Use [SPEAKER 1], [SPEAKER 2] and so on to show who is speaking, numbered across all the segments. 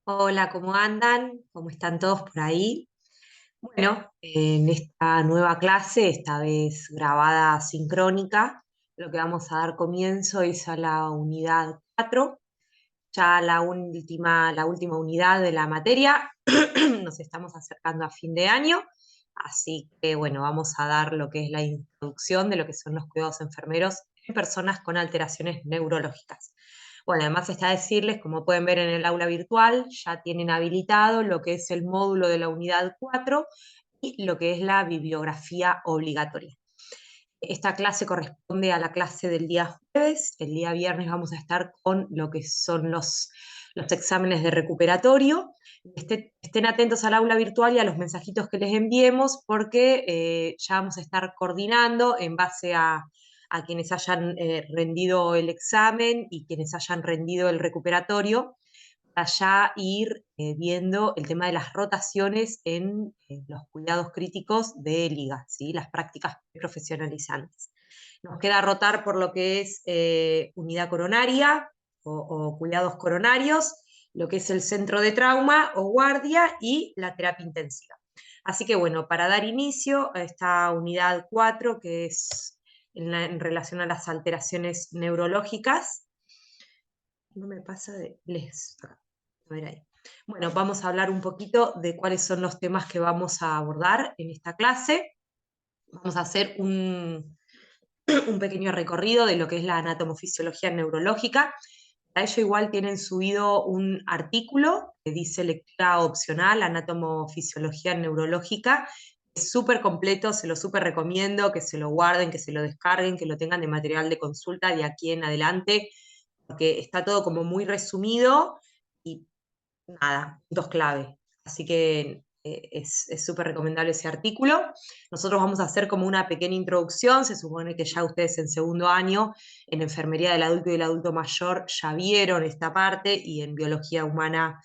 [SPEAKER 1] Hola, ¿cómo andan? ¿Cómo están todos por ahí? Bueno, en esta nueva clase, esta vez grabada sincrónica, lo que vamos a dar comienzo es a la unidad 4, ya la última unidad de la materia. Nos estamos acercando a fin de año, así que bueno, vamos a dar lo que es la introducción de lo que son los cuidados enfermeros en personas con alteraciones neurológicas. Bueno, además está decirles, como pueden ver en el aula virtual, ya tienen habilitado lo que es el módulo de la unidad 4 y lo que es la bibliografía obligatoria. Esta clase corresponde a la clase del día jueves. El día viernes vamos a estar con lo que son los exámenes de recuperatorio. Estén atentos al aula virtual y a los mensajitos que les enviemos porque ya vamos a estar coordinando en base a quienes hayan rendido el examen y quienes hayan rendido el recuperatorio, para ya ir viendo el tema de las rotaciones en los cuidados críticos de liga, ¿sí? Las prácticas profesionalizantes. Nos queda rotar por lo que es unidad coronaria o cuidados coronarios, lo que es el centro de trauma o guardia y la terapia intensiva. Así que bueno, para dar inicio a esta unidad 4, que es en relación a las alteraciones neurológicas, no me pasa de les. A ver ahí. Bueno, vamos a hablar un poquito de cuáles son los temas que vamos a abordar en esta clase. Vamos a hacer un pequeño recorrido de lo que es la anatomofisiología neurológica. A ello igual tienen subido un artículo que dice lectura opcional, anatomofisiología neurológica. Es súper completo, se lo súper recomiendo, que se lo guarden, que se lo descarguen, que lo tengan de material de consulta de aquí en adelante, porque está todo como muy resumido y nada, puntos clave. Así que es súper recomendable ese artículo. Nosotros vamos a hacer como una pequeña introducción. Se supone que ya ustedes en segundo año, en enfermería del adulto y del adulto mayor, ya vieron esta parte y en biología humana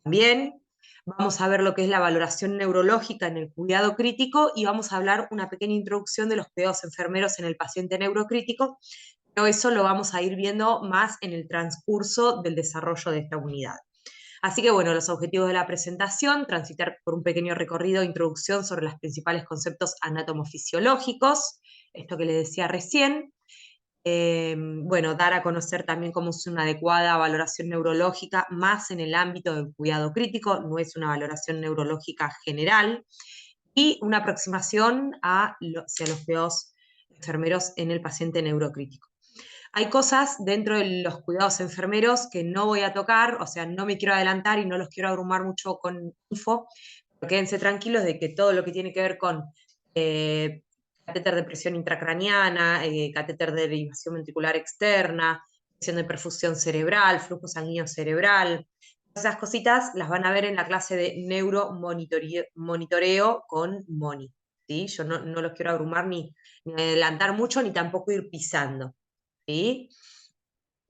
[SPEAKER 1] también. Vamos a ver lo que es la valoración neurológica en el cuidado crítico y vamos a hablar una pequeña introducción de los cuidados enfermeros en el paciente neurocrítico, pero eso lo vamos a ir viendo más en el transcurso del desarrollo de esta unidad. Así que bueno, los objetivos de la presentación: transitar por un pequeño recorrido de introducción sobre los principales conceptos anatomofisiológicos, esto que les decía recién. Bueno, dar a conocer también cómo es una adecuada valoración neurológica, más en el ámbito del cuidado crítico, no es una valoración neurológica general, y una aproximación hacia los cuidados enfermeros en el paciente neurocrítico. Hay cosas dentro de los cuidados enfermeros que no voy a tocar, o sea, no me quiero adelantar y no los quiero abrumar mucho con info, pero quédense tranquilos de que todo lo que tiene que ver con eh, catéter de presión intracraniana, catéter de derivación ventricular externa, presión de perfusión cerebral, flujo sanguíneo cerebral, esas cositas las van a ver en la clase de neuromonitoreo con Moni. ¿Sí? Yo no los quiero abrumar ni adelantar mucho, ni tampoco ir pisando. ¿Sí?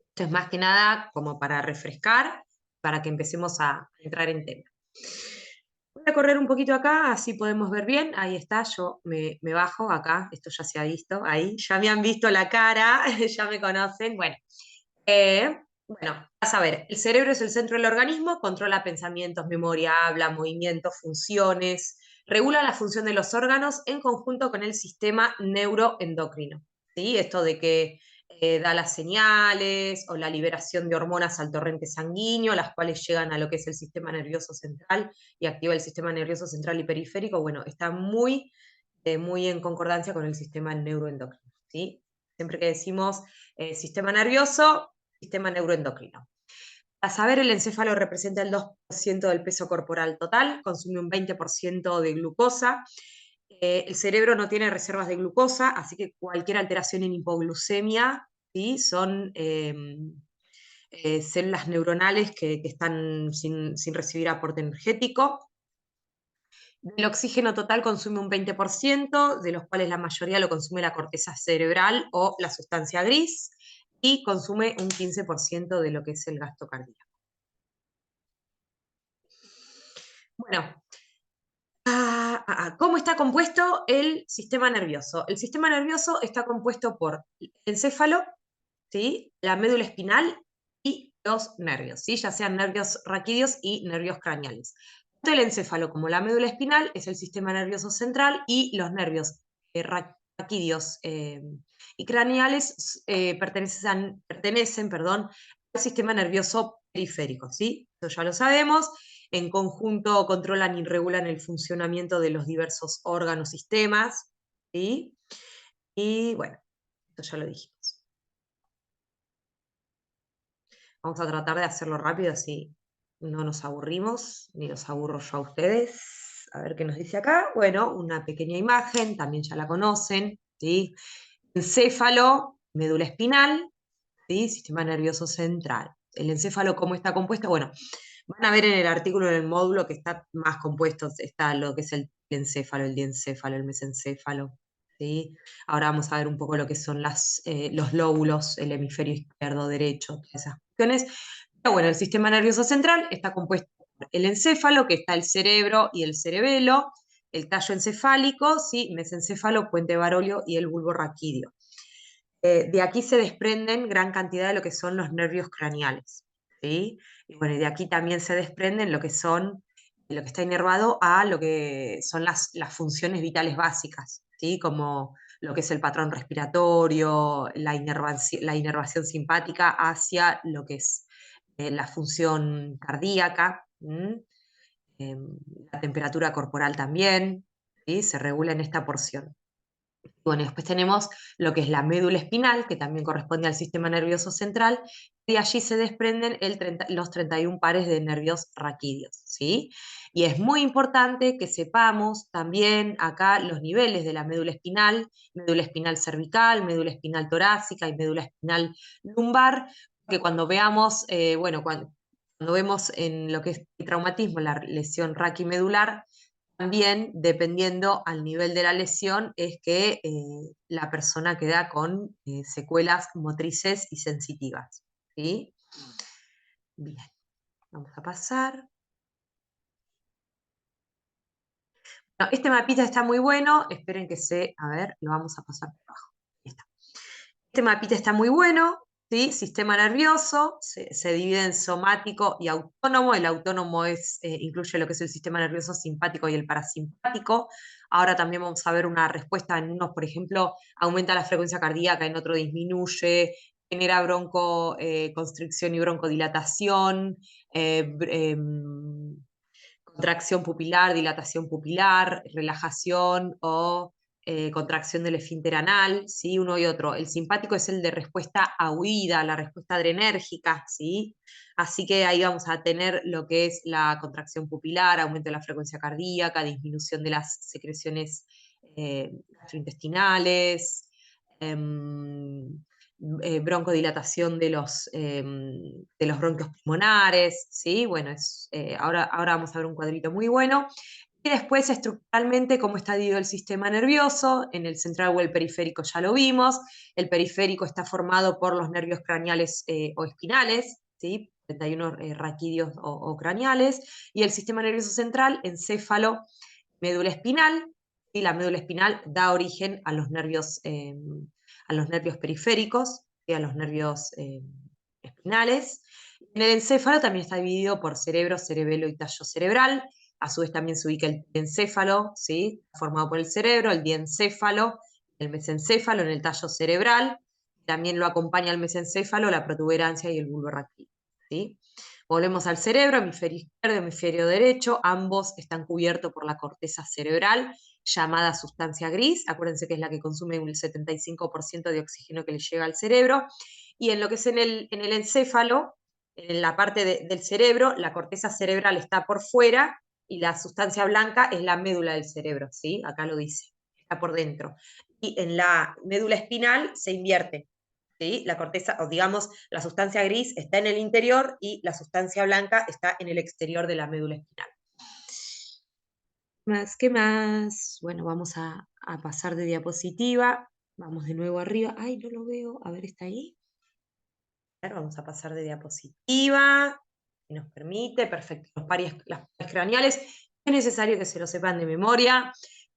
[SPEAKER 1] Esto es más que nada como para refrescar, para que empecemos a entrar en tema. Voy a correr un poquito acá, así podemos ver bien. Ahí está, yo me bajo acá, esto ya se ha visto, ahí. Ya me han visto la cara, ya me conocen. Bueno, a saber, el cerebro es el centro del organismo, controla pensamientos, memoria, habla, movimientos, funciones, regula la función de los órganos en conjunto con el sistema neuroendocrino. ¿Sí? Esto de que da las señales o la liberación de hormonas al torrente sanguíneo, las cuales llegan a lo que es el sistema nervioso central y activa el sistema nervioso central y periférico. Bueno, está muy en concordancia con el sistema neuroendocrino. ¿Sí? Siempre que decimos sistema nervioso, sistema neuroendocrino. A saber, el encéfalo representa el 2% del peso corporal total, consume un 20% de glucosa. El cerebro no tiene reservas de glucosa, así que cualquier alteración en hipoglucemia, ¿sí? Son células neuronales que están sin recibir aporte energético. Del oxígeno total consume un 20%, de los cuales la mayoría lo consume la corteza cerebral o la sustancia gris, y consume un 15% de lo que es el gasto cardíaco. Bueno, ¿cómo está compuesto el sistema nervioso? El sistema nervioso está compuesto por el encéfalo, ¿sí? La médula espinal y los nervios, ¿sí? Ya sean nervios raquídeos y nervios craneales. Tanto el encéfalo como la médula espinal es el sistema nervioso central y los nervios raquídeos y craneales pertenecen, perdón, al sistema nervioso periférico, ¿sí? Eso ya lo sabemos. En conjunto controlan y regulan el funcionamiento de los diversos órganos, sistemas, ¿sí? Y bueno, esto ya lo dijimos. Vamos a tratar de hacerlo rápido, así no nos aburrimos, ni los aburro yo a ustedes. A ver qué nos dice acá. Bueno, una pequeña imagen, también ya la conocen, ¿sí? Encéfalo, médula espinal, ¿sí? Sistema nervioso central. El encéfalo, ¿cómo está compuesto? Bueno, van a ver en el artículo, en el módulo, que está más compuesto, está lo que es el encéfalo, el diencéfalo, el mesencéfalo, ¿sí? Ahora vamos a ver un poco lo que son los lóbulos, el hemisferio izquierdo, derecho, todas esas cuestiones. Pero bueno, el sistema nervioso central está compuesto por el encéfalo, que está el cerebro y el cerebelo, el tallo encefálico, ¿sí? Mesencéfalo, puente baróleo y el bulbo raquídeo. De aquí se desprenden gran cantidad de lo que son los nervios craneales, ¿sí? Y bueno, y de aquí también se desprenden lo que está inervado a lo que son las funciones vitales básicas, ¿sí? Como lo que es el patrón respiratorio, la inervación simpática hacia lo que es la función cardíaca, la temperatura corporal también, ¿sí? Se regula en esta porción. Bueno, después tenemos lo que es la médula espinal, que también corresponde al sistema nervioso central, y allí se desprenden los 31 pares de nervios raquídeos, ¿sí? Y es muy importante que sepamos también acá los niveles de la médula espinal cervical, médula espinal torácica y médula espinal lumbar, que cuando veamos, bueno, cuando vemos en lo que es el traumatismo, la lesión raquimedular, también, dependiendo al nivel de la lesión, es que la persona queda con secuelas motrices y sensitivas, ¿sí? Bien, vamos a pasar. No, este mapita está muy bueno, esperen que a ver, lo vamos a pasar por abajo. Ahí está. Este mapita está muy bueno, ¿sí? Sistema nervioso, se divide en somático y autónomo. El autónomo incluye lo que es el sistema nervioso simpático y el parasimpático. Ahora también vamos a ver una respuesta en unos, por ejemplo, aumenta la frecuencia cardíaca, en otro disminuye, genera broncoconstricción y broncodilatación, contracción pupilar, dilatación pupilar, relajación o contracción del esfínter anal, ¿sí? Uno y otro. El simpático es el de respuesta a huida, la respuesta adrenérgica, ¿sí? Así que ahí vamos a tener lo que es la contracción pupilar, aumento de la frecuencia cardíaca, disminución de las secreciones gastrointestinales, broncodilatación de los bronquios pulmonares, ¿sí? Bueno, ahora vamos a ver un cuadrito muy bueno. Y después, estructuralmente, cómo está dividido el sistema nervioso. En el central o el periférico ya lo vimos. El periférico está formado por los nervios craneales o espinales, ¿sí? 31 raquídeos o craneales. Y el sistema nervioso central, encéfalo, médula espinal. Y la médula espinal da origen a los nervios periféricos y a los nervios espinales. En el encéfalo también está dividido por cerebro, cerebelo y tallo cerebral. A su vez también se ubica el encéfalo, ¿sí? Formado por el cerebro, el diencéfalo, el mesencéfalo en el tallo cerebral. También lo acompaña el mesencéfalo, la protuberancia y el bulbo raquídeo, ¿sí? Volvemos al cerebro, hemisferio izquierdo, hemisferio derecho, ambos están cubiertos por la corteza cerebral, llamada sustancia gris, acuérdense que es la que consume un 75% de oxígeno que le llega al cerebro, y en lo que es en el encéfalo, en la parte del cerebro, la corteza cerebral está por fuera y la sustancia blanca es la médula del cerebro, ¿sí? Acá lo dice, está por dentro. Y en la médula espinal se invierte, ¿sí? La corteza, o digamos, la sustancia gris está en el interior y la sustancia blanca está en el exterior de la médula espinal. ¿Qué más? Bueno, vamos a pasar de diapositiva. Vamos de nuevo arriba. Ay, no lo veo. A ver, ¿está ahí? Vamos a pasar de diapositiva. Si nos permite. Perfecto. Las pares craneales. Es necesario que se lo sepan de memoria,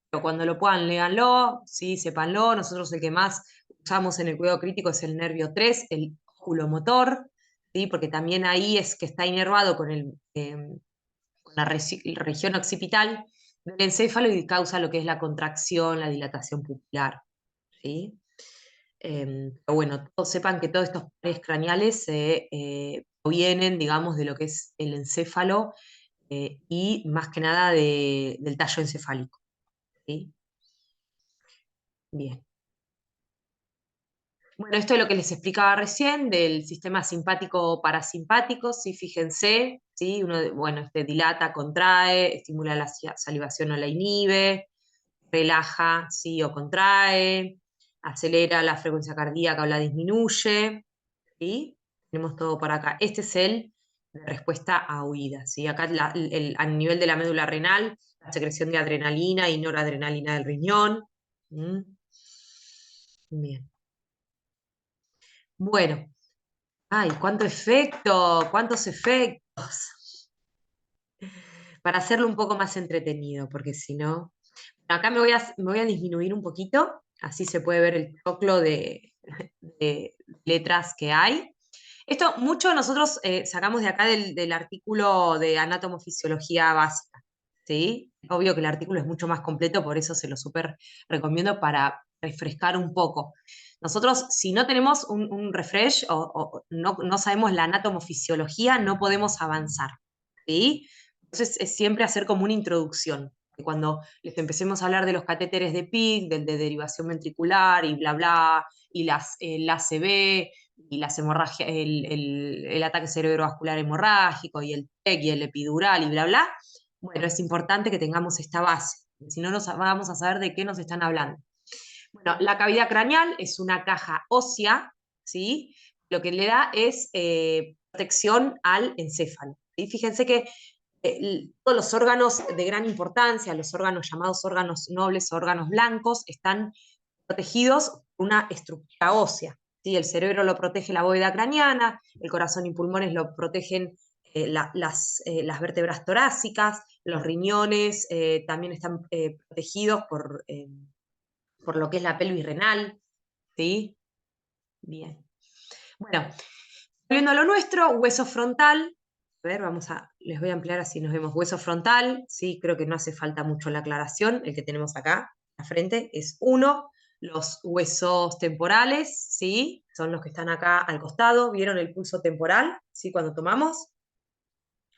[SPEAKER 1] pero cuando lo puedan, léanlo. Sí, sépanlo. Nosotros el que más usamos en el cuidado crítico es el nervio 3, el oculomotor. ¿sí? Porque también ahí es que está inervado con la región occipital del encéfalo y causa lo que es la contracción, la dilatación pupilar, ¿sí? Pero bueno, todos sepan que todos estos pares craneales provienen, digamos, de lo que es el encéfalo y más que nada del tallo encefálico, ¿sí? Bien. Bueno, esto es lo que les explicaba recién del sistema simpático-parasimpático, ¿sí? Fíjense, ¿sí? Bueno, dilata, contrae, estimula la salivación o la inhibe, relaja, ¿sí? O contrae, acelera la frecuencia cardíaca o la disminuye, ¿sí? Tenemos todo por acá. Este es el de respuesta a huida, ¿sí? Acá a nivel de la médula renal, la secreción de adrenalina y noradrenalina del riñón. ¿Mm? Bien. Bueno, ay, cuánto efecto, cuántos efectos. Para hacerlo un poco más entretenido, porque si no. Acá me voy a disminuir un poquito, así se puede ver el choclo de letras que hay. Esto mucho nosotros sacamos de acá del artículo de Anatomofisiología Básica, ¿sí? Obvio que el artículo es mucho más completo, por eso se lo súper recomiendo para refrescar un poco. Nosotros, si no tenemos un refresh o no sabemos la anatomofisiología, no podemos avanzar, ¿sí? Entonces es siempre hacer como una introducción. Que cuando les empecemos a hablar de los catéteres de PIC, del de derivación ventricular y bla bla, y el ACV, y las hemorragias, el ataque cerebrovascular hemorrágico, y el TEC, y el epidural, y bla bla, bueno, es importante que tengamos esta base, si no, vamos a saber de qué nos están hablando. Bueno, la cavidad craneal es una caja ósea, ¿sí? Lo que le da es protección al encéfalo. ¿Sí? Fíjense que todos los órganos de gran importancia, los órganos llamados órganos nobles, órganos blancos, están protegidos por una estructura ósea. ¿Sí? El cerebro lo protege la bóveda craneana, el corazón y pulmones lo protegen las vértebras torácicas, los riñones también están protegidos por lo que es la pelvis renal, ¿sí? Bien. Bueno, volviendo a lo nuestro, hueso frontal. A ver, les voy a ampliar así nos vemos. Hueso frontal, sí, creo que no hace falta mucho la aclaración. El que tenemos acá, la frente, es uno. Los huesos temporales, sí, son los que están acá al costado. ¿Vieron el pulso temporal? ¿Sí? Cuando tomamos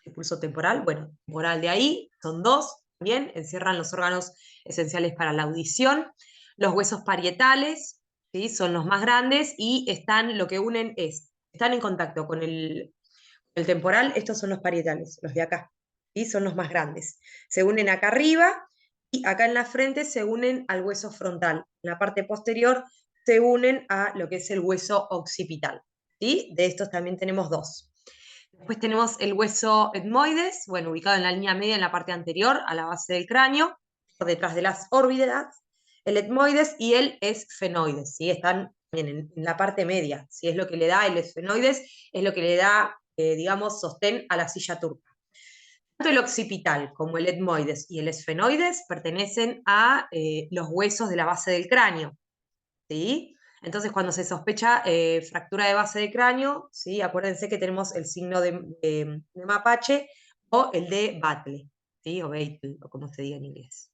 [SPEAKER 1] el pulso temporal, bueno, temporal de ahí, son dos, bien, encierran los órganos esenciales para la audición. Los huesos parietales, ¿sí? Son los más grandes y lo que unen están en contacto con el temporal, estos son los parietales, los de acá, ¿sí? Son los más grandes. Se unen acá arriba y acá en la frente se unen al hueso frontal. En la parte posterior se unen a lo que es el hueso occipital, ¿sí? De estos también tenemos dos. Después tenemos el hueso etmoides, bueno, ubicado en la línea media en la parte anterior, a la base del cráneo, por detrás de las órbitas, el etmoides y el esfenoides, ¿sí? Están en la parte media, ¿sí? Es lo que le da el esfenoides, es lo que le da, digamos, sostén a la silla turca. Tanto el occipital como el etmoides y el esfenoides pertenecen a los huesos de la base del cráneo, ¿sí? Entonces, cuando se sospecha fractura de base de cráneo, ¿sí? Acuérdense que tenemos el signo de mapache o el de Battle, ¿sí? O Battle, o como se diga en inglés.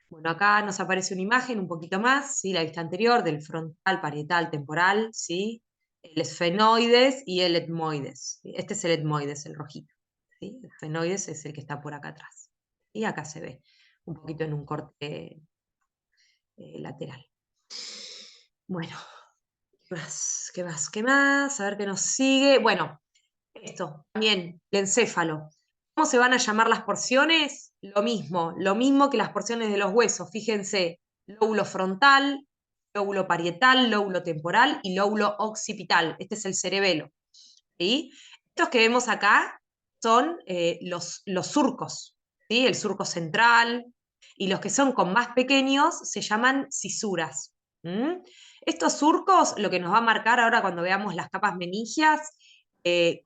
[SPEAKER 1] Bueno, acá nos aparece una imagen un poquito más, ¿sí? La vista anterior del frontal, parietal, temporal, ¿sí? El esfenoides y el etmoides, ¿sí? Este es el etmoides, el rojito, ¿sí? El esfenoides es el que está por acá atrás. Y acá se ve un poquito en un corte lateral. Bueno, ¿qué más? ¿Qué más? ¿Qué más? A ver qué nos sigue. Bueno, esto, también, el encéfalo. ¿Cómo se van a llamar las porciones? Lo mismo que las porciones de los huesos. Fíjense, lóbulo frontal, lóbulo parietal, lóbulo temporal y lóbulo occipital. Este es el cerebelo. ¿Sí? Estos que vemos acá son los surcos, ¿sí? El surco central, y los que son con más pequeños se llaman cisuras. ¿Mm? Estos surcos, lo que nos va a marcar ahora cuando veamos las capas meningias,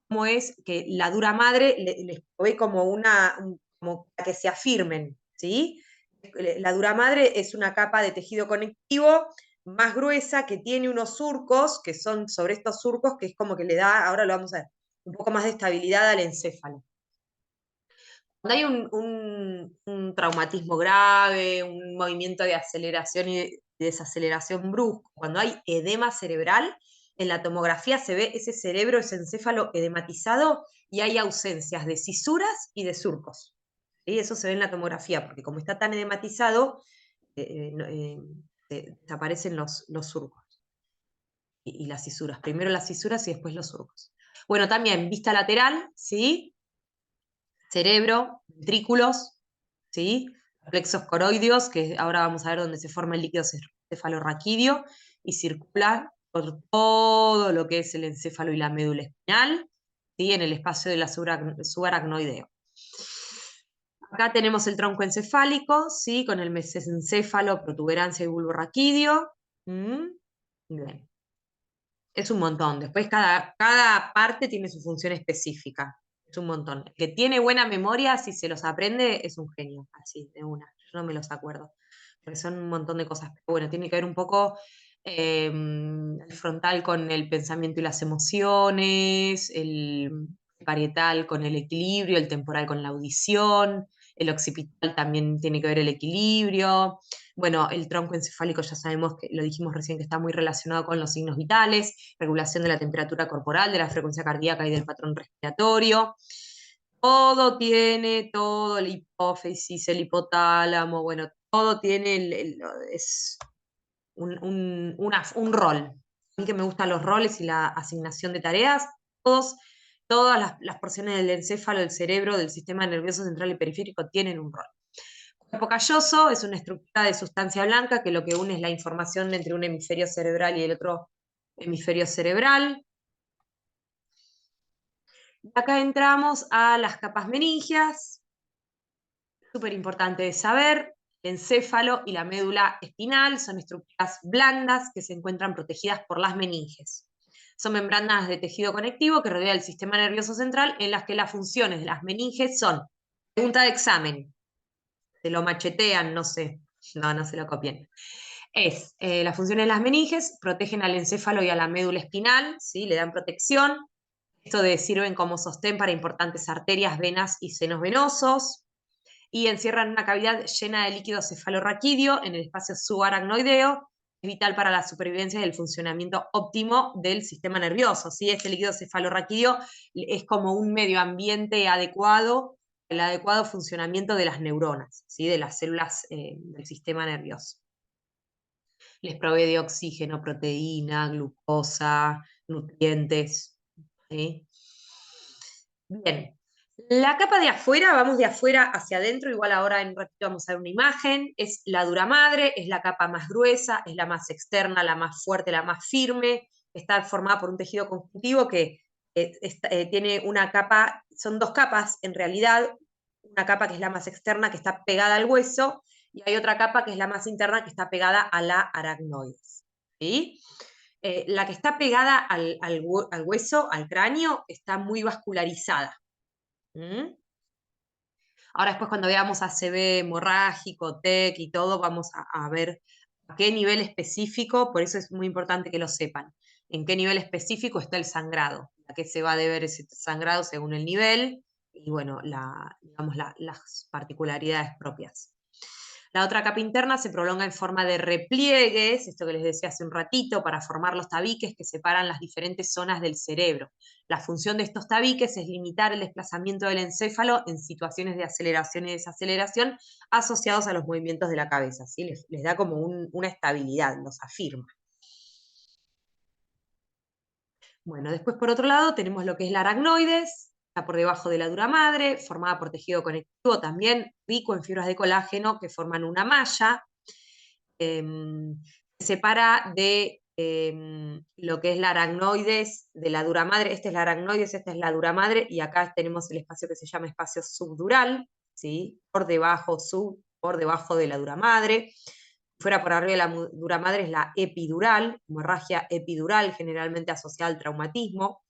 [SPEAKER 1] cómo es que la dura madre les provee como para que se afirmen, ¿sí? La dura madre es una capa de tejido conectivo más gruesa que tiene unos surcos, que son sobre estos surcos, que es como que le da, ahora lo vamos a ver, un poco más de estabilidad al encéfalo. Cuando hay un traumatismo grave, un movimiento de aceleración y de desaceleración brusco, cuando hay edema cerebral, en la tomografía se ve ese cerebro, ese encéfalo edematizado y hay ausencias de cisuras y de surcos. ¿Sí? Eso se ve en la tomografía, porque como está tan edematizado, desaparecen los surcos y las cisuras. Primero las cisuras y después los surcos. Bueno, también vista lateral, ¿sí? Cerebro, ventrículos, ¿sí? Plexos coroideos, que ahora vamos a ver dónde se forma el líquido cefalorraquídeo, y circula por todo lo que es el encéfalo y la médula espinal, ¿sí? En el espacio de la subaracnoideo. Acá tenemos el tronco encefálico, ¿sí? Con el mesencéfalo, protuberancia y bulbo raquídeo. Bien. Es un montón. Después cada parte tiene su función específica. Es un montón. El que tiene buena memoria, si se los aprende, es un genio. Así, de una. Yo no me los acuerdo. Porque son un montón de cosas. Pero bueno, tiene que ver un poco el frontal con el pensamiento y las emociones, el parietal con el equilibrio, el temporal con la audición, el occipital también tiene que ver el equilibrio. Bueno, el tronco encefálico ya sabemos que lo dijimos recién que está muy relacionado con los signos vitales, regulación de la temperatura corporal, de la frecuencia cardíaca y del patrón respiratorio. Todo tiene, todo el hipófisis, el hipotálamo, bueno, todo tiene, es un rol. A mí que me gustan los roles y la asignación de tareas, todas las porciones del encéfalo, del cerebro, del sistema nervioso central y periférico tienen un rol. Cuerpo calloso es una estructura de sustancia blanca que lo que une es la información entre un hemisferio cerebral y el otro hemisferio cerebral. Y acá entramos a las capas meningias. Súper importante de saber, el encéfalo y la médula espinal son estructuras blandas que se encuentran protegidas por las meninges. Son membranas de tejido conectivo que rodea el sistema nervioso central en las que las funciones de las meninges son, pregunta de examen, se lo machetean, no sé, no se lo copien. Las funciones de las meninges protegen al encéfalo y a la médula espinal, ¿sí? Le dan protección. Esto sirven como sostén para importantes arterias, venas y senos venosos. Y encierran una cavidad llena de líquido cefalorraquídeo en el espacio subaracnoideo, es vital para la supervivencia y el funcionamiento óptimo del sistema nervioso. ¿Sí? Este líquido cefalorraquídeo es como un medio ambiente adecuado, el adecuado funcionamiento de las neuronas, ¿sí? De las células del sistema nervioso. Les provee de oxígeno, proteína, glucosa, nutrientes. ¿Sí? Bien, la capa de afuera, vamos de afuera hacia adentro, igual ahora en un ratito vamos a ver una imagen, es la dura madre, es la capa más gruesa, es la más externa, la más fuerte, la más firme, está formada por un tejido conjuntivo que tiene una capa, son dos capas en realidad, una capa que es la más externa que está pegada al hueso y hay otra capa que es la más interna que está pegada a la aracnoides. ¿Sí? La que está pegada al hueso, al cráneo, está muy vascularizada. ¿Mm? Ahora después cuando veamos ACV hemorrágico, TEC y todo, vamos a ver a qué nivel específico, por eso es muy importante que lo sepan, en qué nivel específico está el sangrado, a qué se va a deber ese sangrado según el nivel y bueno, digamos, las particularidades propias. La otra capa interna se prolonga en forma de repliegues, esto que les decía hace un ratito, para formar los tabiques que separan las diferentes zonas del cerebro. La función de estos tabiques es limitar el desplazamiento del encéfalo en situaciones de aceleración y desaceleración asociados a los movimientos de la cabeza. ¿Sí? Les da como una estabilidad, los afirma. Bueno, después por otro lado tenemos lo que es la aracnoides, está por debajo de la dura madre, formada por tejido conectivo también rico en fibras de colágeno que forman una malla. Se separa de lo que es la aracnoides de la dura madre. Esta es la aracnoides, esta es la dura madre, y acá tenemos el espacio que se llama espacio subdural, ¿sí? Por debajo de la dura madre. Fuera por arriba de la dura madre es la epidural, hemorragia epidural, generalmente asociada al traumatismo.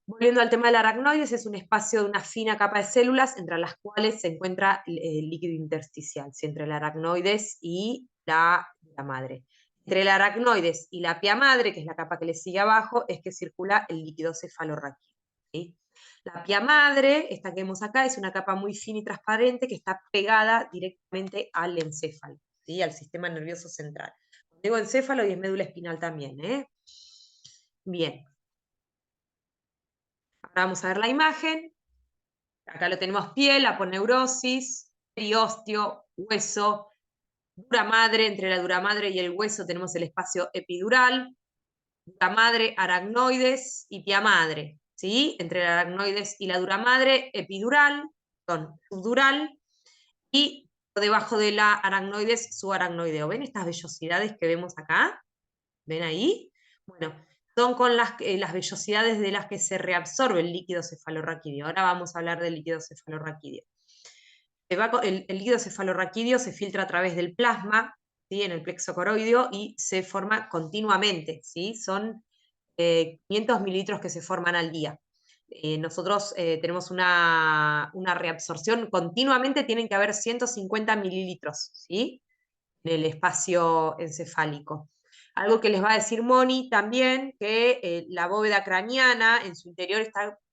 [SPEAKER 1] Volviendo al tema del aracnoides, es un espacio de una fina capa de células entre las cuales se encuentra el líquido intersticial, ¿sí? Entre el aracnoides y la madre. Entre el aracnoides y la pia madre, que es la capa que le sigue abajo, es que circula el líquido cefalorraquídeo. ¿Sí? La pia madre, esta que vemos acá, es una capa muy fina y transparente que está pegada directamente al encéfalo, ¿sí? Al sistema nervioso central. Digo encéfalo y es médula espinal también. Bien. Ahora vamos a ver la imagen. Acá lo tenemos piel, aponeurosis, periósteo, hueso, dura madre. Entre la dura madre y el hueso tenemos el espacio epidural, dura madre, aracnoides y pia madre. ¿Sí? Entre el aracnoides y la dura madre, epidural, subdural, y por debajo de la aracnoides, subaracnoideo. ¿Ven estas vellosidades que vemos acá? ¿Ven ahí? Bueno, son con las vellosidades de las que se reabsorbe el líquido cefalorraquídeo. Ahora vamos a hablar del líquido cefalorraquídeo. El líquido cefalorraquídeo se filtra a través del plasma, ¿sí? En el plexo coroideo y se forma continuamente, ¿sí? Son 500 mililitros que se forman al día. Nosotros tenemos una reabsorción, continuamente tienen que haber 150 mililitros, ¿sí? En el espacio encefálico. Algo que les va a decir Moni también, que la bóveda craneana en su interior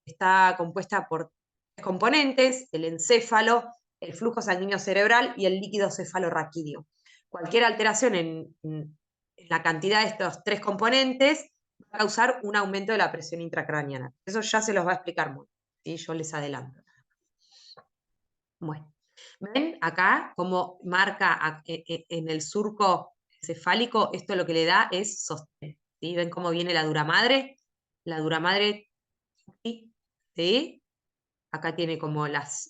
[SPEAKER 1] está compuesta por tres componentes: el encéfalo, el flujo sanguíneo cerebral y el líquido cefalorraquídeo. Cualquier alteración en la cantidad de estos tres componentes va a causar un aumento de la presión intracraneana. Eso ya se los va a explicar Moni, ¿sí? Yo les adelanto. Bueno. ¿Ven acá cómo marca en el surco cefálico? Esto lo que le da es sostén. ¿Sí? ¿Ven cómo viene la dura madre? La dura madre, ¿sí? Acá tiene como las...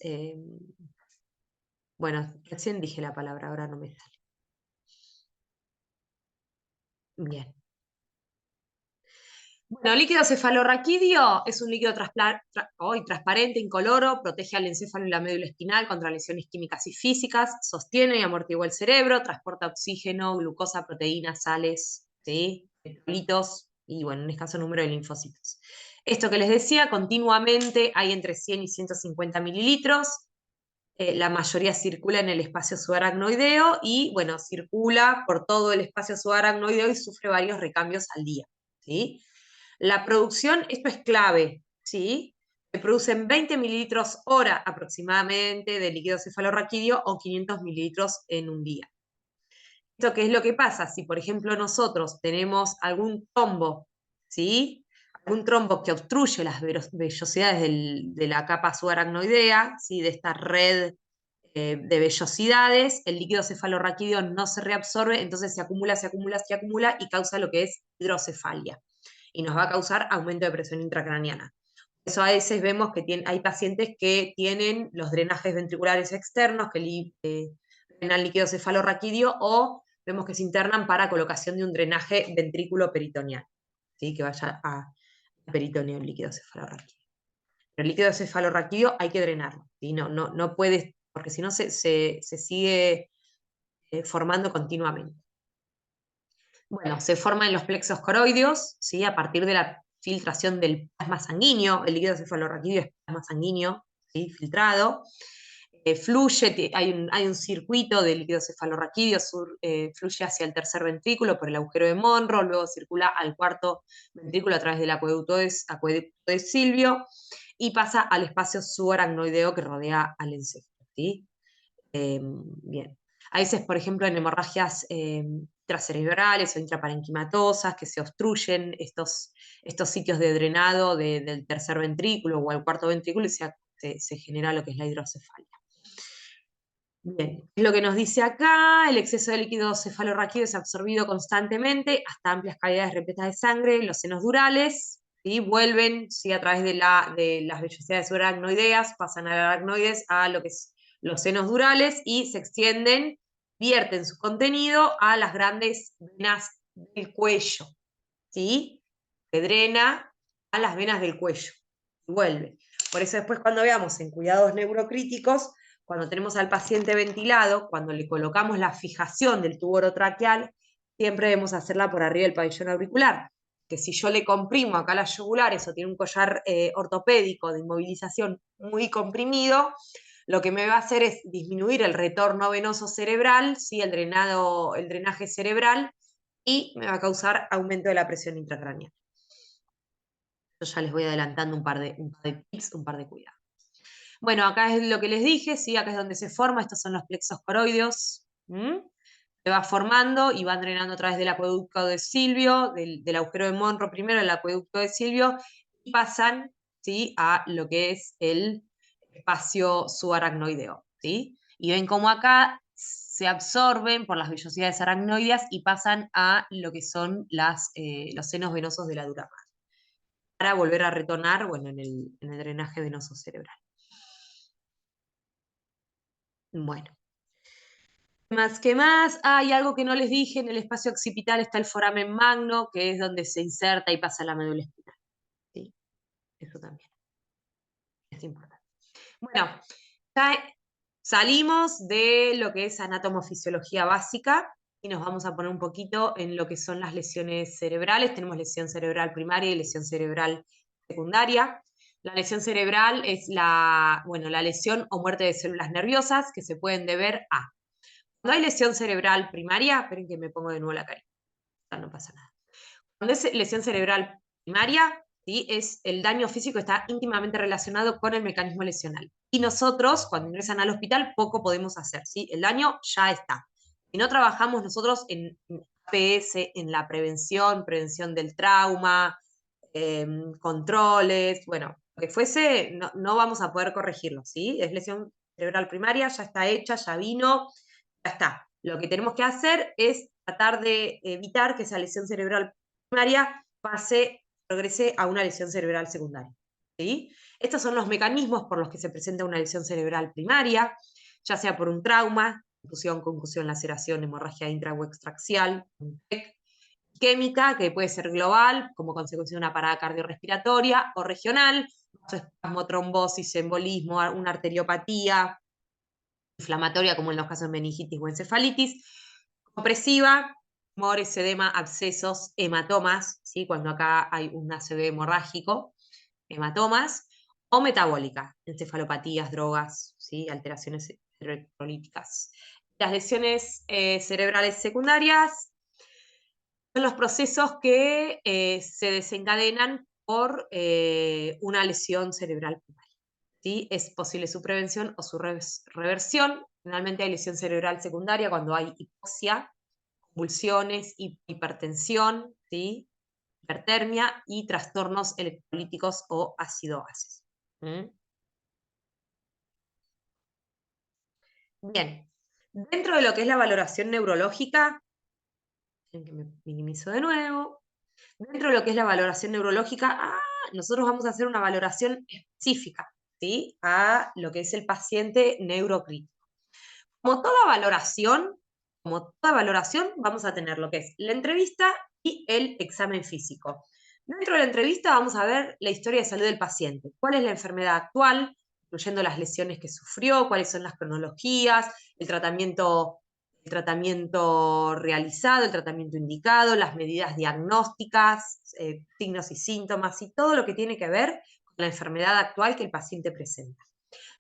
[SPEAKER 1] bueno, recién dije la palabra, ahora no me sale. Bien. Bueno, líquido cefalorraquídeo es un líquido transparente, incoloro, protege al encéfalo y la médula espinal contra lesiones químicas y físicas, sostiene y amortigua el cerebro, transporta oxígeno, glucosa, proteínas, sales, ¿sí? Metabolitos y, bueno, en escaso número de linfocitos. Esto que les decía, continuamente hay entre 100 y 150 mililitros. La mayoría circula en el espacio subaracnoideo y, bueno, circula por todo el espacio subaracnoideo y sufre varios recambios al día, ¿sí? La producción, esto es clave, ¿sí? Se producen 20 mililitros hora aproximadamente de líquido cefalorraquídeo o 500 mililitros en un día. ¿Esto qué es lo que pasa? Si, por ejemplo, nosotros tenemos algún trombo, ¿sí? Algún trombo que obstruye las vellosidades de la capa subaracnoidea, ¿sí? De esta red de vellosidades, el líquido cefalorraquídeo no se reabsorbe, entonces se acumula, se acumula, se acumula y causa lo que es hidrocefalia. Y nos va a causar aumento de presión intracraneana. Por eso a veces vemos que hay pacientes que tienen los drenajes ventriculares externos, que drenan líquido cefalorraquídeo, o vemos que se internan para colocación de un drenaje ventrículo peritoneal, ¿sí? Que vaya a peritoneo el líquido cefalorraquídeo. Pero el líquido cefalorraquídeo hay que drenarlo, ¿sí? No puede, porque si no se sigue formando continuamente. Bueno, se forma en los plexos coroideos, ¿sí? A partir de la filtración del plasma sanguíneo. El líquido cefalorraquídeo es plasma sanguíneo, ¿sí? Filtrado. Fluye, hay un circuito de líquido cefalorraquídeo, fluye hacia el tercer ventrículo por el agujero de Monro, luego circula al cuarto ventrículo a través del acueducto de Silvio y pasa al espacio subaracnoideo que rodea al encéfalo, ¿sí? Bien. A veces, por ejemplo, en hemorragias intracerebrales o intraparenquimatosas, que se obstruyen estos sitios de drenado del tercer ventrículo o al cuarto ventrículo y se genera lo que es la hidrocefalia. Bien, es lo que nos dice acá: el exceso de líquido cefalorraquídeo es absorbido constantemente hasta amplias cavidades repletas de sangre, los senos durales, y vuelven, ¿sí? A través de las vellosidades subaracnoideas, pasan a aracnoides a lo que es los senos durales y se extienden, vierten su contenido a las grandes venas del cuello, ¿sí? Que drena a las venas del cuello y vuelve. Por eso después, cuando veamos en cuidados neurocríticos, cuando tenemos al paciente ventilado, cuando le colocamos la fijación del tubo orotraqueal, siempre debemos hacerla por arriba del pabellón auricular, que si yo le comprimo acá las yugulares o tiene un collar ortopédico de inmovilización muy comprimido, lo que me va a hacer es disminuir el retorno venoso cerebral, ¿sí? El drenaje cerebral, y me va a causar aumento de la presión intracraneal. Yo ya les voy adelantando un par de tips, un par de cuidados. Bueno, acá es lo que les dije, ¿sí? Acá es donde se forma, estos son los plexos coroideos. Se va formando y va drenando a través del acueducto de Silvio, del agujero de Monro primero, el acueducto de Silvio, y pasan, ¿sí?, a lo que es el espacio subaracnoideo, ¿sí? Y ven cómo acá se absorben por las vellosidades aracnoideas y pasan a lo que son los senos venosos de la dura madre, para volver a retornar, bueno, en el drenaje venoso cerebral. Bueno. Más que más, hay algo que no les dije, en el espacio occipital está el foramen magno, que es donde se inserta y pasa la médula espinal. ¿Sí? Eso también es importante. Bueno, ya salimos de lo que es anatomofisiología básica y nos vamos a poner un poquito en lo que son las lesiones cerebrales. Tenemos lesión cerebral primaria y lesión cerebral secundaria. La lesión cerebral es la lesión o muerte de células nerviosas que se pueden deber a. Cuando hay lesión cerebral primaria, esperen que me pongo de nuevo la cara, no pasa nada. Cuando es lesión cerebral primaria, ¿sí?, es el daño físico está íntimamente relacionado con el mecanismo lesional. Y nosotros, cuando ingresan al hospital, poco podemos hacer, ¿sí? El daño ya está. Si no trabajamos nosotros en APS, en la prevención del trauma, controles, bueno, lo que fuese, no vamos a poder corregirlo, ¿sí? Es lesión cerebral primaria, ya está hecha, ya vino, ya está. Lo que tenemos que hacer es tratar de evitar que esa lesión cerebral primaria progrese a una lesión cerebral secundaria. ¿Sí? Estos son los mecanismos por los que se presenta una lesión cerebral primaria, ya sea por un trauma, concusión, laceración, hemorragia intra o extraxial, un TEC, isquémica, que puede ser global, como consecuencia de una parada cardiorrespiratoria, o regional, espasmo, trombosis, embolismo, una arteriopatía inflamatoria, como en los casos de meningitis o encefalitis, compresiva, tumores, edema, abscesos, hematomas, ¿sí?, cuando acá hay un ACV hemorrágico, hematomas, o metabólica, encefalopatías, drogas, ¿sí?, alteraciones electrolíticas. Las lesiones cerebrales secundarias son los procesos que se desencadenan por una lesión cerebral primaria. ¿Sí? Es posible su prevención o su reversión. Generalmente hay lesión cerebral secundaria cuando hay hipoxia, convulsiones, hipertensión, ¿sí?, hipertermia y trastornos electrolíticos o acidosis. ¿Mm? Bien, dentro de lo que es la valoración neurológica, que me minimizo de nuevo, dentro de lo que es la valoración neurológica, nosotros vamos a hacer una valoración específica, ¿sí?, a lo que es el paciente neurocrítico. Como toda valoración, vamos a tener lo que es la entrevista y el examen físico. Dentro de la entrevista vamos a ver la historia de salud del paciente, cuál es la enfermedad actual, incluyendo las lesiones que sufrió, cuáles son las cronologías, el tratamiento realizado, el tratamiento indicado, las medidas diagnósticas, signos y síntomas y todo lo que tiene que ver con la enfermedad actual que el paciente presenta.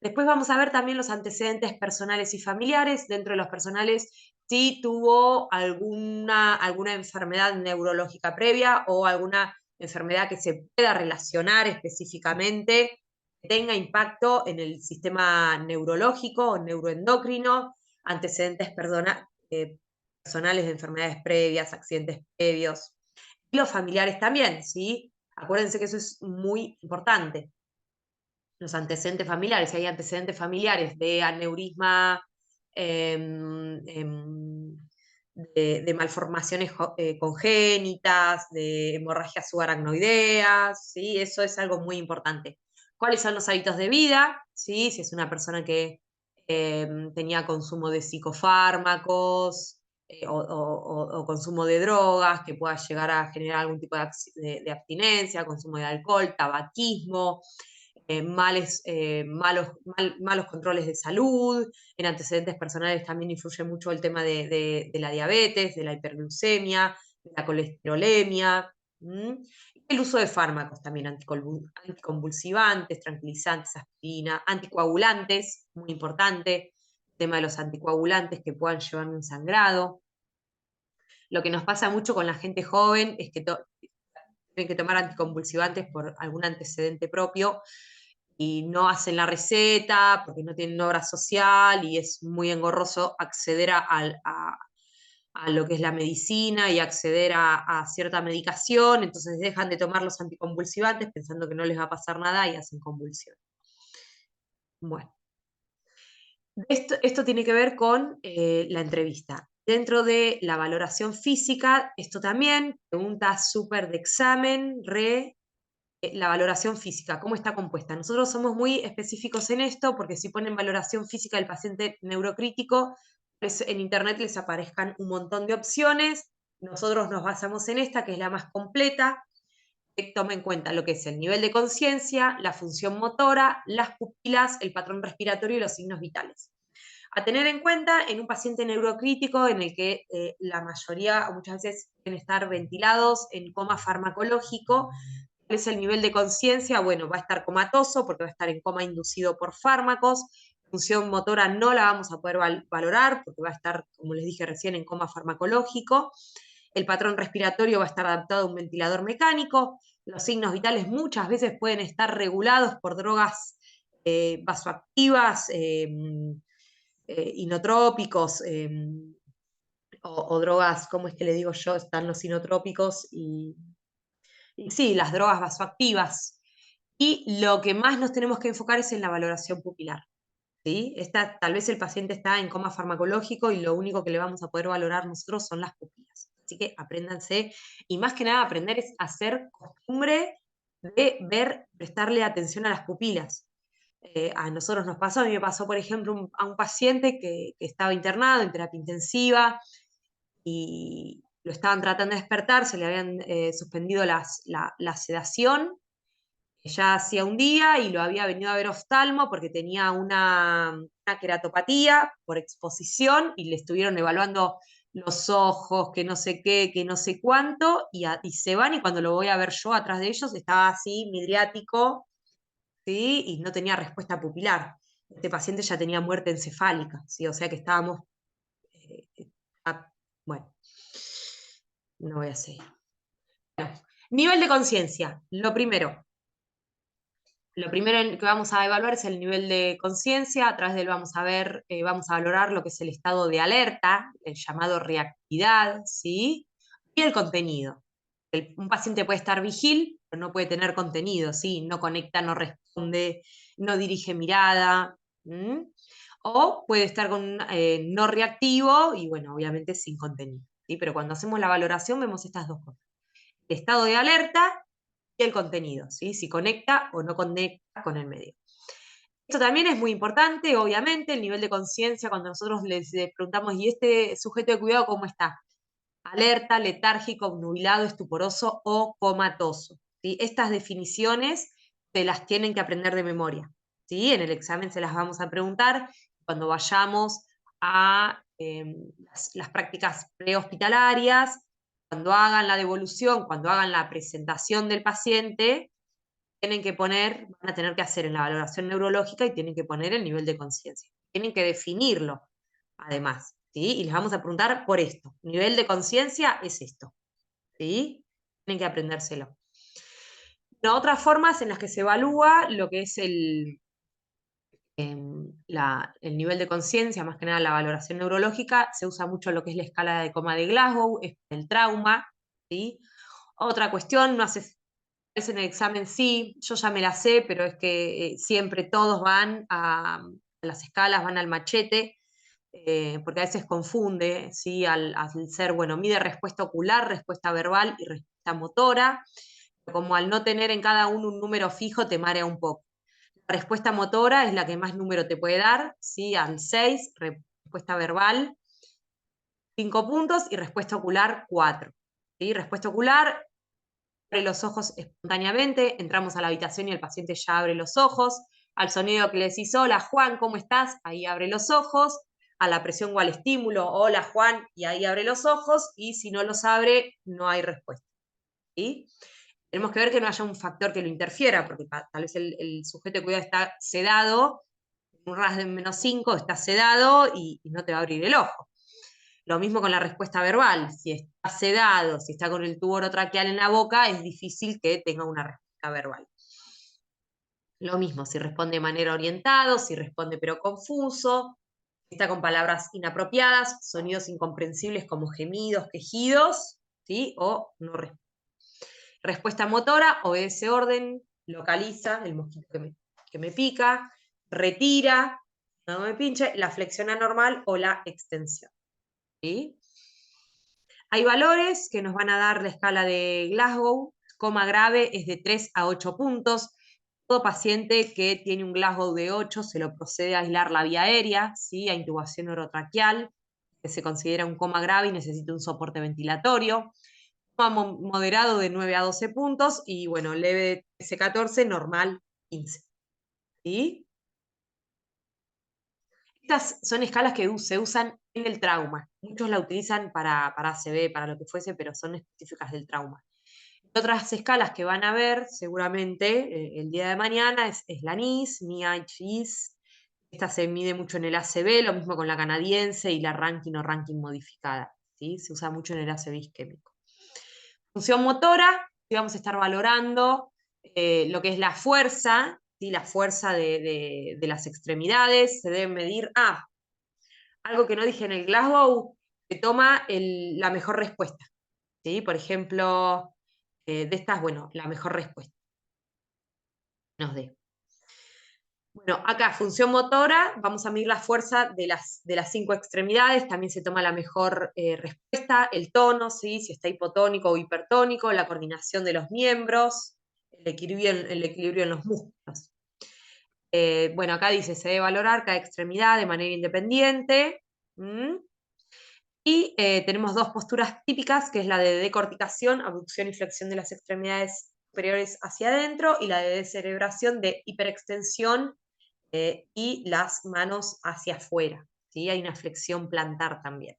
[SPEAKER 1] Después vamos a ver también los antecedentes personales y familiares. Dentro de los personales, si tuvo alguna enfermedad neurológica previa o alguna enfermedad que se pueda relacionar específicamente, que tenga impacto en el sistema neurológico o neuroendocrino, antecedentes personales de enfermedades previas, accidentes previos. Y los familiares también, ¿sí? Acuérdense que eso es muy importante. Los antecedentes familiares, si hay antecedentes familiares de aneurisma, de malformaciones congénitas, de hemorragias subaracnoideas, ¿sí? Eso es algo muy importante. ¿Cuáles son los hábitos de vida? ¿Sí? Si es una persona que tenía consumo de psicofármacos o consumo de drogas que pueda llegar a generar algún tipo de abstinencia, consumo de alcohol, tabaquismo, malos controles de salud. En antecedentes personales también influye mucho el tema de la diabetes, de la hiperglucemia, de la colesterolemia. El uso de fármacos también, anticonvulsivantes, tranquilizantes, aspirina, anticoagulantes, muy importante, el tema de los anticoagulantes que puedan llevar un sangrado. Lo que nos pasa mucho con la gente joven es que tienen que tomar anticonvulsivantes por algún antecedente propio y no hacen la receta porque no tienen obra social y es muy engorroso acceder a lo que es la medicina y acceder a cierta medicación, entonces dejan de tomar los anticonvulsivantes pensando que no les va a pasar nada y hacen convulsión. Bueno, esto tiene que ver con la entrevista. Dentro de la valoración física, esto también, pregunta súper de examen, la valoración física, ¿cómo está compuesta? Nosotros somos muy específicos en esto porque si ponen valoración física del paciente neurocrítico, en internet les aparezcan un montón de opciones. Nosotros nos basamos en esta, que es la más completa, que toma en cuenta lo que es el nivel de conciencia, la función motora, las pupilas, el patrón respiratorio y los signos vitales. A tener en cuenta en un paciente neurocrítico en el que la mayoría o muchas veces pueden estar ventilados en coma farmacológico. ¿Cuál es el nivel de conciencia? Bueno, va a estar comatoso porque va a estar en coma inducido por fármacos. Función motora no la vamos a poder valorar porque va a estar, como les dije recién, en coma farmacológico. El patrón respiratorio va a estar adaptado a un ventilador mecánico. Los signos vitales muchas veces pueden estar regulados por drogas vasoactivas, inotrópicos, o drogas, ¿cómo es que le digo yo? Están los inotrópicos y sí, las drogas vasoactivas. Y lo que más nos tenemos que enfocar es en la valoración pupilar. ¿Sí? Tal vez el paciente está en coma farmacológico y lo único que le vamos a poder valorar nosotros son las pupilas. Así que apréndanse, y más que nada aprender es hacer costumbre de ver, prestarle atención a las pupilas. A nosotros nos pasó, a mí me pasó, por ejemplo, a un paciente que estaba internado en terapia intensiva y lo estaban tratando de despertar, se le habían suspendido la sedación ya hacía un día y lo había venido a ver oftalmo porque tenía una queratopatía por exposición y le estuvieron evaluando los ojos, que no sé qué, que no sé cuánto, y se van y cuando lo voy a ver yo atrás de ellos estaba así, midriático, ¿sí? Y no tenía respuesta pupilar. Este paciente ya tenía muerte encefálica, ¿sí? O sea que estábamos, eh, bueno, no voy a seguir. Bueno, nivel de conciencia, lo primero que vamos a evaluar es el nivel de conciencia, a través de él vamos a ver, vamos a valorar lo que es el estado de alerta, el llamado reactividad, ¿sí? Y el contenido. Un paciente puede estar vigil, pero no puede tener contenido, ¿sí? No conecta, no responde, no dirige mirada, ¿m? O puede estar con no reactivo y, bueno, obviamente sin contenido, ¿sí? Pero cuando hacemos la valoración vemos estas dos cosas. El estado de alerta y el contenido, ¿sí? Si conecta o no conecta con el medio. Esto también es muy importante, obviamente, el nivel de conciencia, cuando nosotros les preguntamos, ¿y este sujeto de cuidado cómo está? Alerta, letárgico, obnubilado, estuporoso o comatoso. ¿Sí? Estas definiciones se las tienen que aprender de memoria. ¿Sí? En el examen se las vamos a preguntar cuando vayamos a las prácticas prehospitalarias, cuando hagan la devolución, cuando hagan la presentación del paciente, tienen que poner, van a tener que hacer en la valoración neurológica y tienen que poner el nivel de conciencia. Tienen que definirlo, además, ¿sí? Y les vamos a preguntar por esto. Nivel de conciencia es esto, ¿sí? Tienen que aprendérselo. Otras formas en las que se evalúa lo que es el nivel de conciencia, más que nada la valoración neurológica, se usa mucho lo que es la escala de coma de Glasgow, es el trauma, ¿sí? Otra cuestión, no hace en el examen sí, yo ya me la sé, pero es que siempre todos van a las escalas, van al machete, porque a veces confunde, ¿sí? Al ser, bueno, mide respuesta ocular, respuesta verbal y respuesta motora, como al no tener en cada uno un número fijo te marea un poco. La respuesta motora es la que más número te puede dar, ¿sí? Al 6, respuesta verbal, 5 puntos y respuesta ocular, 4. ¿Sí? Respuesta ocular, abre los ojos espontáneamente, entramos a la habitación y el paciente ya abre los ojos, al sonido que le decís, hola Juan, ¿cómo estás? Ahí abre los ojos, a la presión o al estímulo, hola Juan, y ahí abre los ojos, y si no los abre, no hay respuesta. ¿Sí? Tenemos que ver que no haya un factor que lo interfiera, porque tal vez el sujeto de cuidado está sedado, en un RAS de -5 está sedado y no te va a abrir el ojo. Lo mismo con la respuesta verbal. Si está sedado, si está con el tubo orotraqueal en la boca, es difícil que tenga una respuesta verbal. Lo mismo, si responde de manera orientada, si responde pero confuso, si está con palabras inapropiadas, sonidos incomprensibles como gemidos, quejidos, ¿sí? O no responde. Respuesta motora, obedece orden, localiza el mosquito que me pica, retira, no me pinche, la flexión anormal o la extensión. ¿Sí? Hay valores que nos van a dar la escala de Glasgow. Coma grave es de 3 a 8 puntos. Todo paciente que tiene un Glasgow de 8 se lo procede a aislar la vía aérea, ¿sí? A intubación orotraqueal, que se considera un coma grave y necesita un soporte ventilatorio. Coma moderado de 9 a 12 puntos y, bueno, leve de 13 a 14, normal 15. ¿Sí? Estas son escalas que se usan en el trauma. Muchos la utilizan para ACV, para lo que fuese, pero son específicas del trauma. Otras escalas que van a ver seguramente el día de mañana es la NIS, NIH-IS. Esta se mide mucho en el ACV, lo mismo con la canadiense y la ranking o ranking modificada. ¿Sí? Se usa mucho en el ACV isquémico. Función motora, y vamos a estar valorando lo que es la fuerza, ¿sí? La fuerza de las extremidades. Se debe medir algo que no dije en el Glasgow, se toma la mejor respuesta. ¿Sí? Por ejemplo, de estas, bueno, la mejor respuesta nos dé. Bueno, acá, función motora, vamos a medir la fuerza de las 5 extremidades, también se toma la mejor respuesta, el tono, ¿sí? Si está hipotónico o hipertónico, la coordinación de los miembros, el equilibrio en los músculos. Bueno, acá dice, se debe valorar cada extremidad de manera independiente. Y tenemos dos posturas típicas, que es la de decorticación, abducción y flexión de las extremidades superiores hacia adentro, y la de descerebración, de hiperextensión y las manos hacia afuera. ¿Sí? Hay una flexión plantar también.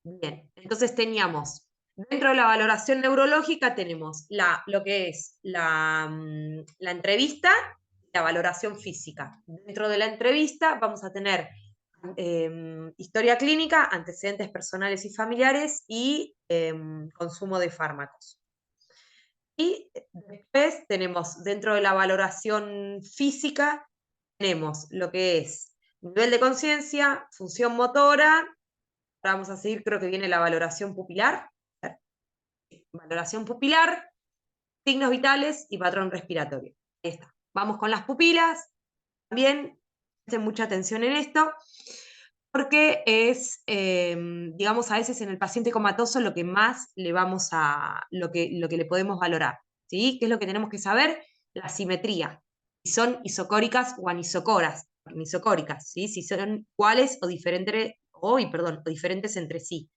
[SPEAKER 1] Bien, entonces teníamos, dentro de la valoración neurológica tenemos lo que es la entrevista, la valoración física. Dentro de la entrevista vamos a tener historia clínica, antecedentes personales y familiares y consumo de fármacos. Y después tenemos, dentro de la valoración física, tenemos lo que es nivel de conciencia, función motora. Ahora vamos a seguir, creo que viene la valoración pupilar. Valoración pupilar, signos vitales y patrón respiratorio. Ahí está. Vamos con las pupilas. También presten mucha atención en esto, porque es, digamos, a veces en el paciente comatoso lo que más le vamos lo que le podemos valorar. ¿Sí? ¿Qué es lo que tenemos que saber? La simetría. Si son isocóricas o anisocóricas, ¿sí? Si son iguales o diferentes, o diferentes entre sí.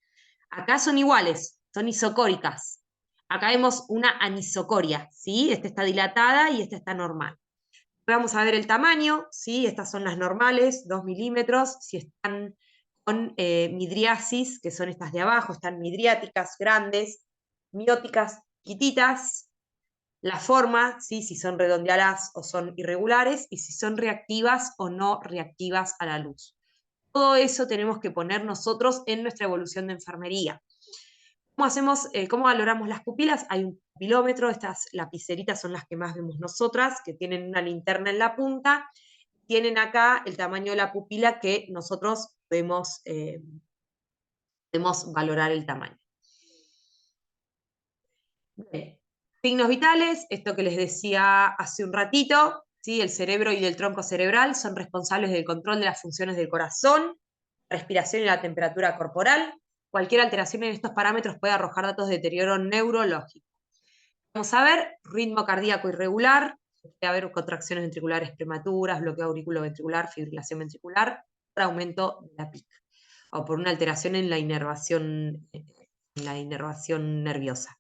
[SPEAKER 1] Acá son iguales, son isocóricas. Acá vemos una anisocoria, ¿sí? Esta está dilatada y esta está normal. Vamos a ver el tamaño, ¿sí? Estas son las normales, 2 milímetros. Si están con midriasis, que son estas de abajo, están midriáticas, grandes, mióticas, chiquititas. La forma, ¿sí? Si son redondeadas o son irregulares, y si son reactivas o no reactivas a la luz. Todo eso tenemos que poner nosotros en nuestra evolución de enfermería. ¿Cómo hacemos, cómo valoramos las pupilas? Hay un pupilómetro, estas lapiceritas son las que más vemos nosotras, que tienen una linterna en la punta. Tienen acá el tamaño de la pupila que nosotros podemos valorar el tamaño. Bien. Signos vitales, esto que les decía hace un ratito, ¿sí? El cerebro y el tronco cerebral son responsables del control de las funciones del corazón, respiración y la temperatura corporal. Cualquier alteración en estos parámetros puede arrojar datos de deterioro neurológico. Vamos a ver ritmo cardíaco irregular, puede haber contracciones ventriculares prematuras, bloqueo auriculoventricular, fibrilación ventricular, por aumento de la PIC, o por una alteración en la inervación nerviosa.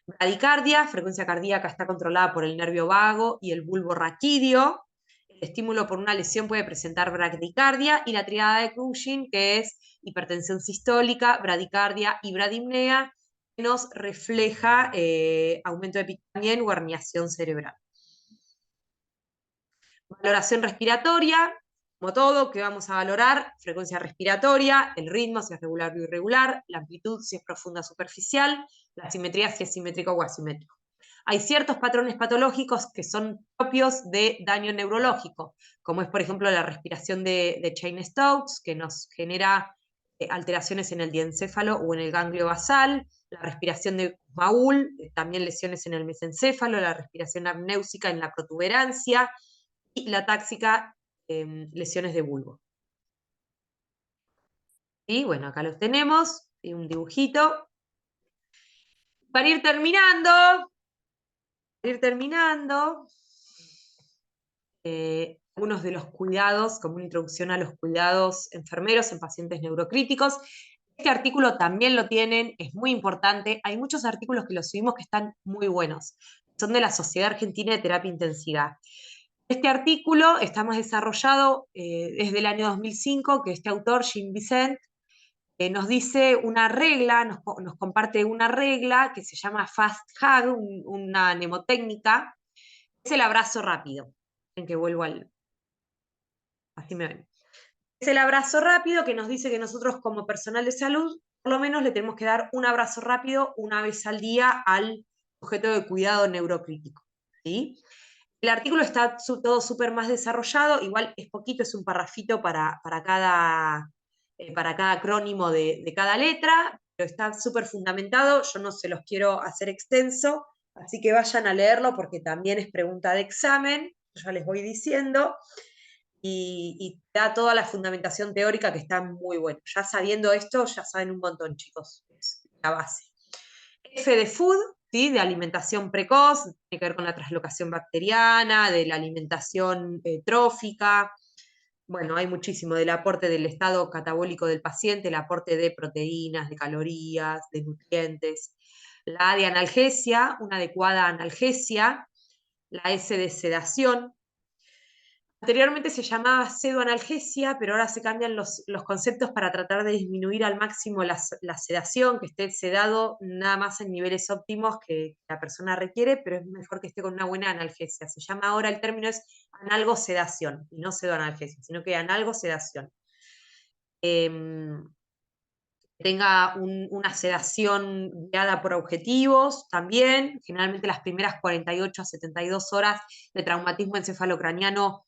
[SPEAKER 1] Bradicardia, frecuencia cardíaca está controlada por el nervio vago y el bulbo raquídeo. El estímulo por una lesión puede presentar bradicardia, y la triada de Cushing, que es hipertensión sistólica, bradicardia y bradipnea, que nos refleja aumento de epicamia o herniación cerebral. Valoración respiratoria, como todo, ¿qué vamos a valorar? Frecuencia respiratoria, el ritmo, si es regular o irregular, la amplitud, si es profunda o superficial, la simetría, si es simétrico o asimétrico. Hay ciertos patrones patológicos que son propios de daño neurológico, como es, por ejemplo, la respiración de Cheyne-Stokes, que nos genera alteraciones en el diencéfalo o en el ganglio basal, la respiración de Kussmaul, también lesiones en el mesencéfalo, la respiración apnéusica en la protuberancia y la táxica, lesiones de bulbo. Y bueno, acá los tenemos, y un dibujito. Para ir terminando, algunos de los cuidados, como una introducción a los cuidados enfermeros en pacientes neurocríticos. Este artículo también lo tienen, es muy importante. Hay muchos artículos que los subimos que están muy buenos. Son de la Sociedad Argentina de Terapia Intensiva. Este artículo está más desarrollado desde el año 2005, que este autor, Jean Vicent, nos dice una regla, nos comparte una regla que se llama Fast Hug, una mnemotécnica, es el abrazo rápido. En que vuelvo al... Así me ven. Es el abrazo rápido que nos dice que nosotros como personal de salud, por lo menos le tenemos que dar un abrazo rápido una vez al día al sujeto de cuidado neurocrítico. ¿Sí? El artículo está todo súper más desarrollado, igual es poquito, es un parrafito para cada acrónimo de cada letra, pero está súper fundamentado, yo no se los quiero hacer extenso, así que vayan a leerlo porque también es pregunta de examen, ya les voy diciendo, y da toda la fundamentación teórica que está muy bueno. Ya sabiendo esto, ya saben un montón, chicos, es la base. F de food, ¿sí? De alimentación precoz, tiene que ver con la translocación bacteriana, de la alimentación trófica. Bueno, hay muchísimo del aporte del estado catabólico del paciente, el aporte de proteínas, de calorías, de nutrientes. La A de analgesia, una adecuada analgesia. La S de sedación. Anteriormente se llamaba pseudoanalgesia, pero ahora se cambian los conceptos para tratar de disminuir al máximo la sedación, que esté sedado nada más en niveles óptimos que la persona requiere, pero es mejor que esté con una buena analgesia. Se llama ahora, el término es analgosedación, y no pseudoanalgesia, sino que analgosedación. Tenga una sedación guiada por objetivos también, generalmente las primeras 48 a 72 horas de traumatismo encefalocraniano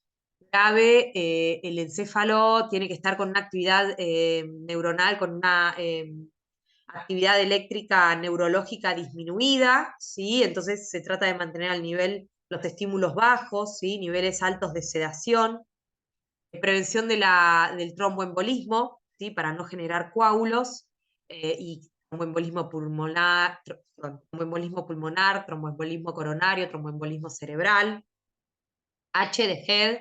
[SPEAKER 1] grave, el encéfalo tiene que estar con una actividad neuronal, con una actividad eléctrica neurológica disminuida, ¿sí? Entonces se trata de mantener al nivel los estímulos bajos, ¿sí? Niveles altos de sedación, prevención del tromboembolismo, ¿sí? Para no generar coágulos, y tromboembolismo pulmonar, tromboembolismo coronario, tromboembolismo cerebral. H de head,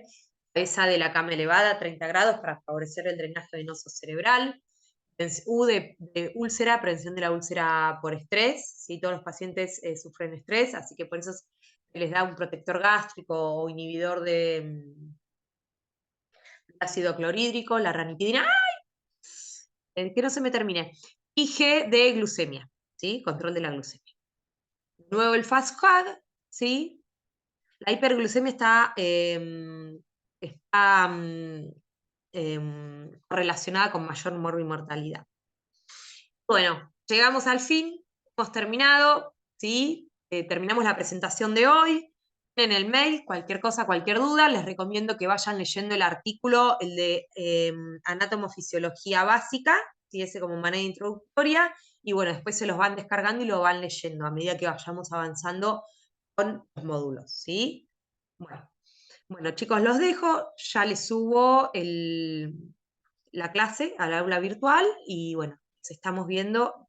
[SPEAKER 1] cabeza de la cama elevada, 30 grados para favorecer el drenaje venoso cerebral. U de úlcera, prevención de la úlcera por estrés. ¿Sí? Todos los pacientes sufren estrés, así que por eso se les da un protector gástrico o inhibidor de ácido clorhídrico, la ranitidina. ¡Ay! Que no se me termine. Y G de glucemia, ¿sí? Control de la glucemia. De nuevo el fast hug, ¿sí? La hiperglucemia está relacionada con mayor morbimortalidad. Bueno, llegamos al fin, hemos terminado, ¿sí? Terminamos la presentación de hoy. En el mail, cualquier cosa, cualquier duda, les recomiendo que vayan leyendo el artículo, el de Anatomofisiología Básica, ¿sí? Ese como manera introductoria, y bueno, después se los van descargando y lo van leyendo a medida que vayamos avanzando con los módulos, ¿sí? Bueno, chicos, los dejo, ya les subo la clase al aula virtual y bueno, nos estamos viendo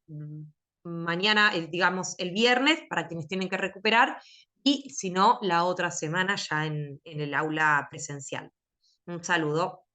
[SPEAKER 1] mañana, digamos, el viernes, para quienes tienen que recuperar, y si no, la otra semana ya en el aula presencial. Un saludo.